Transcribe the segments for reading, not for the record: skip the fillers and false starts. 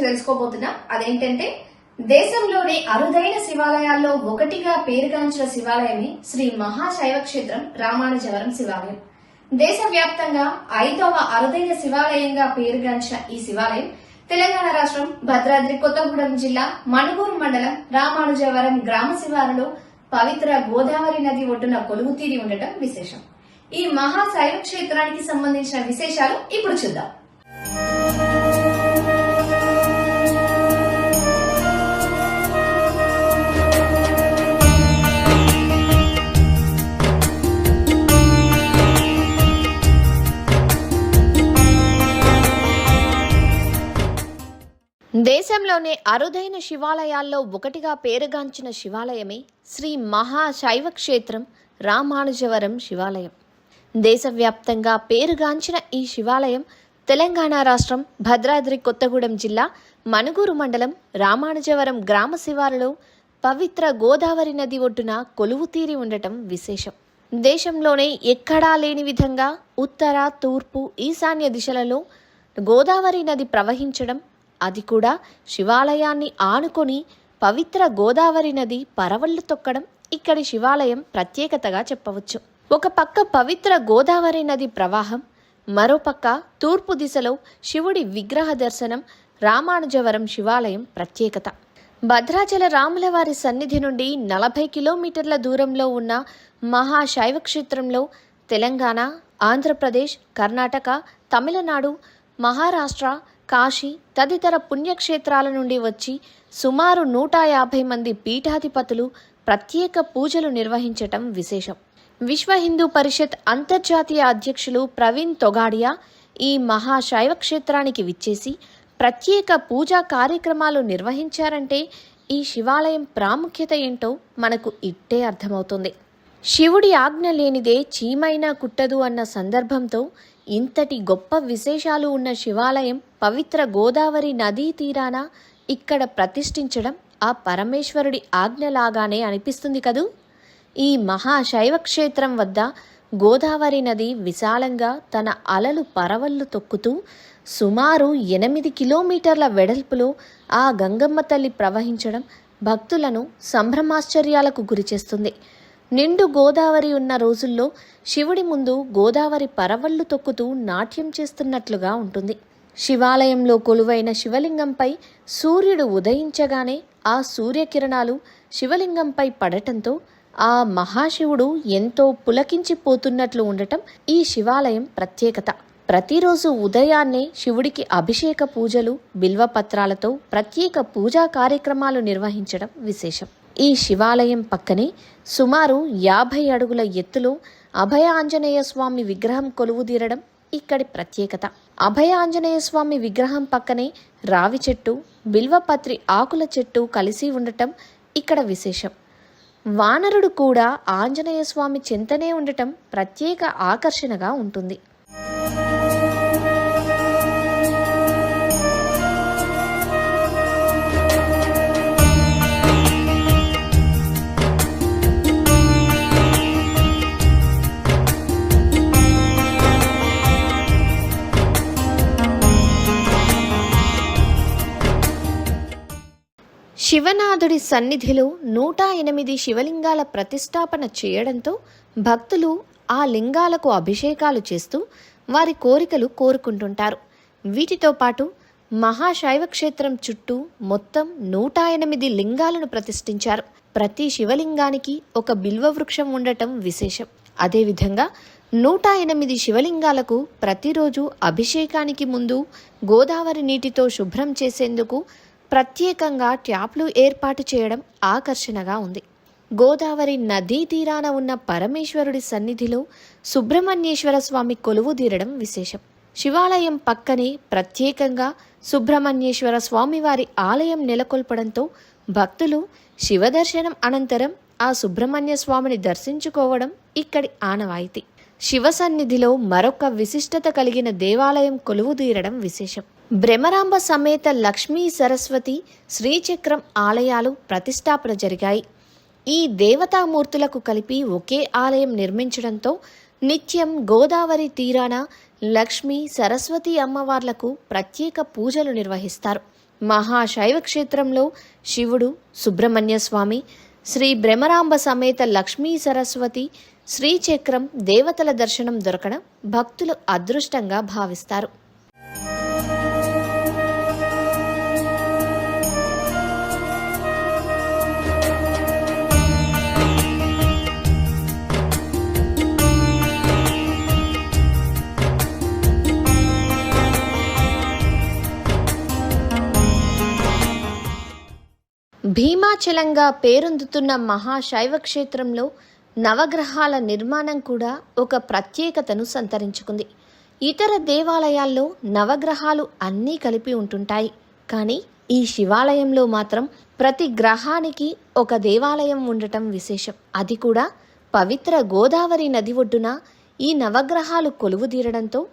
తెలుసుకోబోతున్నాం. అదేంటంటే దేశంలోని అరుదైన శివాలయాల్లో ఒకటిగా పేరుగాంచిన శివాలయమే శ్రీ మహాశైవ క్షేత్రం రామానుజవరం శివాలయం. దేశవ్యాప్తంగా 5వ అరుదైన శివాలయంగా పేరుగాంచిన ఈ శివాలయం తెలంగాణ రాష్ట్రం భద్రాద్రి కొత్తగూడెం జిల్లా మణుగూరు మండలం రామానుజవరం గ్రామ శివారులో పవిత్ర గోదావరి నది ఒడ్డున కొలువుతీరి ఉండటం విశేషం. ఈ మహాశైవ క్షేత్రానికి సంబంధించిన విశేషాలు ఇప్పుడు చూద్దాం. దేశంలోనే అరుదైన శివాలయాల్లో ఒకటిగా పేరుగాంచిన శివాలయమే శ్రీ మహాశైవ క్షేత్రం రామానుజవరం శివాలయం. దేశవ్యాప్తంగా పేరుగాంచిన ఈ శివాలయం తెలంగాణ రాష్ట్రం భద్రాద్రి కొత్తగూడెం జిల్లా మణుగూరు మండలం రామానుజవరం గ్రామ శివారులో పవిత్ర గోదావరి నది ఒడ్డున కొలువుతీరి ఉండటం విశేషం. దేశంలోనే ఎక్కడా లేని విధంగా ఉత్తర, తూర్పు, ఈశాన్య దిశలలో గోదావరి నది ప్రవహించడం, అది కూడా శివాలయాన్ని ఆనుకొని పవిత్ర గోదావరి నది పరవళ్లు తొక్కడం ఇక్కడి శివాలయం ప్రత్యేకతగా చెప్పవచ్చు. ఒక పక్క పవిత్ర గోదావరి నది ప్రవాహం, మరోపక్క తూర్పు దిశలో శివుడి విగ్రహ దర్శనం రామానుజవరం శివాలయం ప్రత్యేకత. భద్రాచల రాములవారి సన్నిధి నుండి 40 కిలోమీటర్ల దూరంలో ఉన్న మహాశైవ క్షేత్రంలో తెలంగాణ, ఆంధ్రప్రదేశ్, కర్ణాటక, తమిళనాడు, మహారాష్ట్ర, కాశీ తదితర పుణ్యక్షేత్రాల నుండి వచ్చి సుమారు 150 మంది పీఠాధిపతులు ప్రత్యేక పూజలు నిర్వహించటం విశేషం. విశ్వ హిందూ పరిషత్ అంతర్జాతీయ అధ్యక్షులు ప్రవీణ్ తొగాడియా ఈ మహాశైవ క్షేత్రానికి విచ్చేసి ప్రత్యేక పూజా కార్యక్రమాలు నిర్వహించారంటే ఈ శివాలయం ప్రాముఖ్యత ఏంటో మనకు ఇట్టే అర్థమవుతుంది. శివుడి ఆజ్ఞ లేనిదే చీమైనా కుట్టదు అన్న సందర్భంతో ఇంతటి గొప్ప విశేషాలు ఉన్న శివాలయం పవిత్ర గోదావరి నదీ తీరాన ఇక్కడ ప్రతిష్ఠించడం ఆ పరమేశ్వరుడి ఆజ్ఞలాగానే అనిపిస్తుంది కదూ. ఈ మహాశైవ క్షేత్రం వద్ద గోదావరి నది విశాలంగా తన అలలు పరవళ్లు తొక్కుతూ సుమారు 8 కిలోమీటర్ల వెడల్పులో ఆ గంగమ్మ తల్లి ప్రవహించడం భక్తులను సంభ్రమాశ్చర్యాలకు గురిచేస్తుంది. నిండు గోదావరి ఉన్న రోజుల్లో శివుడి ముందు గోదావరి పరవళ్లు తొక్కుతూ నాట్యం చేస్తున్నట్లుగా ఉంటుంది. శివాలయంలో కొలువైన శివలింగంపై సూర్యుడు ఉదయించగానే ఆ సూర్యకిరణాలు శివలింగంపై పడటంతో ఆ మహాశివుడు ఎంతో పులకించిపోతున్నట్లు ఉండటం ఈ శివాలయం ప్రత్యేకత. ప్రతిరోజు ఉదయాన్నే శివుడికి అభిషేక పూజలు, బిల్వపత్రాలతో ప్రత్యేక పూజా కార్యక్రమాలు నిర్వహించడం విశేషం. ఈ శివాలయం పక్కనే సుమారు 50 అడుగుల ఎత్తులో అభయ ఆంజనేయ స్వామి విగ్రహం కొలువుదీరడం ఇక్కడి ప్రత్యేకత. అభయ ఆంజనేయ స్వామి విగ్రహం పక్కనే రావి చెట్టు, బిల్వపత్రి ఆకుల చెట్టు కలిసి ఉండటం ఇక్కడ విశేషం. వానరుడు కూడా ఆంజనేయ స్వామి చెంతనే ఉండటం ప్రత్యేక ఆకర్షణగా ఉంటుంది. శివనాథుడి సన్నిధిలో 108 శివలింగాల ప్రతిష్టాపన చేయడంతో భక్తులు ఆ లింగాలకు అభిషేకాలు చేస్తూ వారి కోరికలు కోరుకుంటుంటారు. వీటితో పాటు మహాశైవ క్షేత్రం చుట్టూ మొత్తం 108 లింగాలను ప్రతిష్ఠించారు. ప్రతి శివలింగానికి ఒక బిల్వ వృక్షం ఉండటం విశేషం. అదేవిధంగా 108 శివలింగాలకు ప్రతిరోజు అభిషేకానికి ముందు గోదావరి నీటితో శుభ్రం చేసేందుకు ప్రత్యేకంగా ట్యాప్లు ఏర్పాటు చేయడం ఆకర్షణగా ఉంది. గోదావరి నదీ తీరాన ఉన్న పరమేశ్వరుడి సన్నిధిలో సుబ్రహ్మణ్యేశ్వర స్వామి కొలువుదీరడం విశేషం. శివాలయం పక్కనే ప్రత్యేకంగా సుబ్రహ్మణ్యేశ్వర స్వామివారి ఆలయం నెలకొల్పడంతో భక్తులు శివదర్శనం అనంతరం ఆ సుబ్రహ్మణ్య స్వామిని దర్శించుకోవడం ఇక్కడి ఆనవాయితీ. శివ సన్నిధిలో మరొక విశిష్టత కలిగిన దేవాలయం కొలువుదీరడం విశేషం. భ్రమరాంబ సమేత లక్ష్మీ సరస్వతి, శ్రీచక్రం ఆలయాలు ప్రతిష్టాపన జరిగాయి. ఈ దేవతామూర్తులకు కలిపి ఒకే ఆలయం నిర్మించడంతో నిత్యం గోదావరి తీరాన లక్ష్మీ, సరస్వతి అమ్మవార్లకు ప్రత్యేక పూజలు నిర్వహిస్తారు. మహాశైవ క్షేత్రంలో శివుడు, సుబ్రహ్మణ్య స్వామి, శ్రీ భ్రమరాంబ సమేత లక్ష్మీ సరస్వతి, శ్రీచక్రం, దేవతల దర్శనం దొరకడం భక్తులు అదృష్టంగా భావిస్తారు. భీమాచలంగా పేరొందుతున్న మహాశైవ క్షేత్రంలో నవగ్రహాల నిర్మాణం కూడా ఒక ప్రత్యేకతను సంతరించుకుంది. ఇతర దేవాలయాల్లో నవగ్రహాలు అన్నీ కలిపి ఉంటుంటాయి, కానీ ఈ శివాలయంలో మాత్రం ప్రతి గ్రహానికి ఒక దేవాలయం ఉండటం విశేషం. అది కూడా పవిత్ర గోదావరి నది ఒడ్డున ఈ నవగ్రహాలు కొలువుదీరడంతో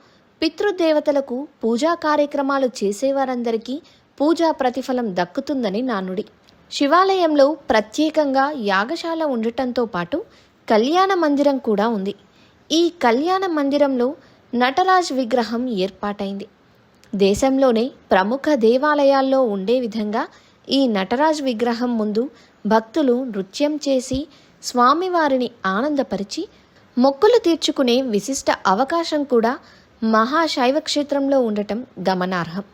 పితృదేవతలకు పూజా కార్యక్రమాలు చేసేవారందరికీ పూజా ప్రతిఫలం దక్కుతుందని నానుడి. శివాలయంలో ప్రత్యేకంగా యాగశాల ఉండటంతో పాటు కళ్యాణ మందిరం కూడా ఉంది. ఈ కళ్యాణ మందిరంలో నటరాజ్ విగ్రహం ఏర్పాటైంది. దేశంలోనే ప్రముఖ దేవాలయాల్లో ఉండే విధంగా ఈ నటరాజ్ విగ్రహం ముందు భక్తులు నృత్యం చేసి స్వామివారిని ఆనందపరిచి మొక్కులు తీర్చుకునే విశిష్ట అవకాశం కూడా మహాశైవ క్షేత్రంలో ఉండటం గమనార్హం.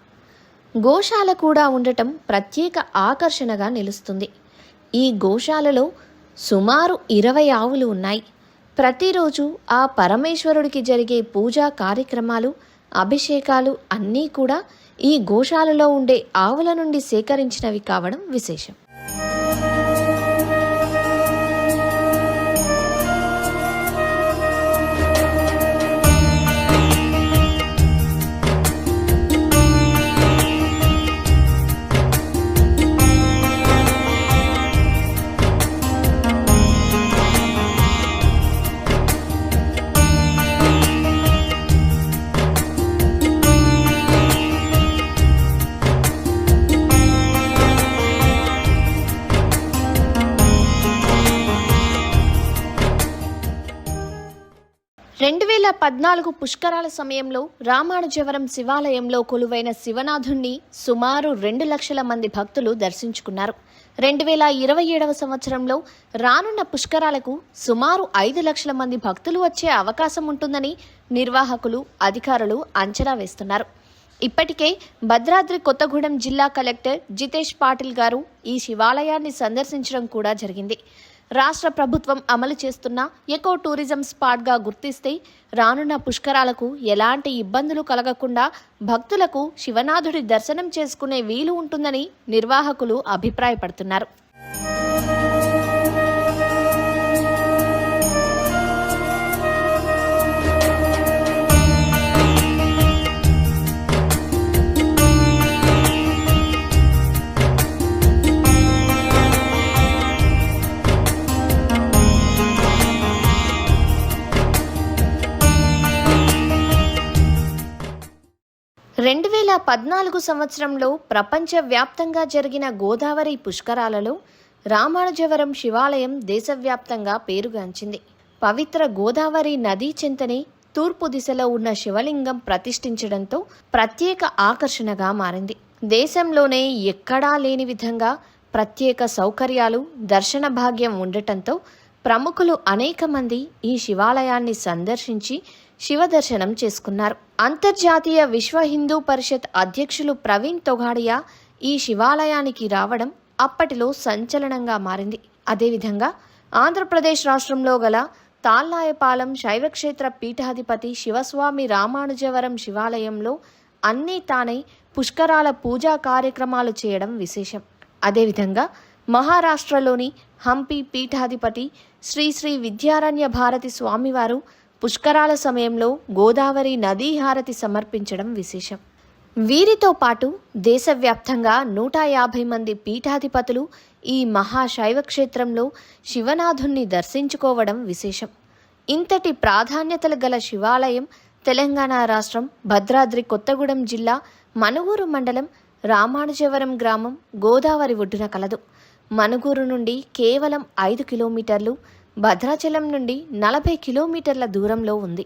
గోశాల కూడా ఉండటం ప్రత్యేక ఆకర్షణగా నిలుస్తుంది. ఈ గోశాలలో సుమారు 20 ఆవులు ఉన్నాయి. ప్రతిరోజు ఆ పరమేశ్వరుడికి జరిగే పూజా కార్యక్రమాలు, అభిషేకాలు అన్నీ కూడా ఈ గోశాలలో ఉండే ఆవుల నుండి సేకరించినవి కావడం విశేషం. రెండు 2014 పుష్కరాల సమయంలో రామానుజవరం శివాలయంలో కొలువైన శివనాథుణ్ణి సుమారు 2 లక్షల మంది భక్తులు దర్శించుకున్నారు. 2027 సంవత్సరంలో రానున్న పుష్కరాలకు సుమారు 5 లక్షల మంది భక్తులు వచ్చే అవకాశం ఉంటుందని నిర్వాహకులు, అధికారులు అంచనా వేస్తున్నారు. ఇప్పటికే భద్రాద్రి కొత్తగూడెం జిల్లా కలెక్టర్ జితేష్ పాటిల్ గారు ఈ శివాలయాన్ని సందర్శించడం కూడా జరిగింది. రాష్ట్ర ప్రభుత్వం అమలు చేస్తున్న ఎకో టూరిజం స్పాట్గా గుర్తిస్తే రానున్న పుష్కరాలకు ఎలాంటి ఇబ్బందులు కలగకుండా భక్తులకు శివనాథుడి దర్శనం చేసుకునే వీలు ఉంటుందని నిర్వాహకులు అభిప్రాయపడుతున్నారు. రెండు 2014 సంవత్సరంలో ప్రపంచవ్యాప్తంగా జరిగిన గోదావరి పుష్కరాలలో రామానుజవరం శివాలయం దేశవ్యాప్తంగా పేరుగాంచింది. పవిత్ర గోదావరి నదీ చెంతనే తూర్పు దిశలో ఉన్న శివలింగం ప్రతిష్ఠించడంతో ప్రత్యేక ఆకర్షణగా మారింది. దేశంలోనే ఎక్కడా లేని విధంగా ప్రత్యేక సౌకర్యాలు, దర్శన భాగ్యం ఉండటంతో ప్రముఖులు అనేక మంది ఈ శివాలయాన్ని సందర్శించి శివదర్శనం చేసుకున్నారు. అంతర్జాతీయ విశ్వ హిందూ పరిషత్ అధ్యక్షులు ప్రవీణ్ తొగాడియా ఈ శివాలయానికి రావడం అప్పటిలో సంచలనంగా మారింది. అదేవిధంగా ఆంధ్రప్రదేశ్ రాష్ట్రంలో గల తాళ్లాయపాలెం శైవక్షేత్ర పీఠాధిపతి శివస్వామి రామానుజవరం శివాలయంలో అన్నీ తానై పుష్కరాల పూజా కార్యక్రమాలు చేయడం విశేషం. అదేవిధంగా మహారాష్ట్రలోని హంపి పీఠాధిపతి శ్రీ శ్రీ విద్యారణ్య భారతి స్వామివారు పుష్కరాల సమయంలో గోదావరి నదీ హారతి సమర్పించడం విశేషం. వీరితో పాటు దేశవ్యాప్తంగా 150 మంది పీఠాధిపతులు ఈ మహాశైవ క్షేత్రంలో శివనాథుణ్ణి దర్శించుకోవడం విశేషం. ఇంతటి ప్రాధాన్యతలు గల శివాలయం తెలంగాణ రాష్ట్రం భద్రాద్రి కొత్తగూడెం జిల్లా మనుగూరు మండలం రామానుజవరం గ్రామం గోదావరి ఒడ్డున కలదు. మనుగూరు నుండి కేవలం 5 కిలోమీటర్లు, భద్రాచలం నుండి 40 కిలోమీటర్ల దూరంలో ఉంది.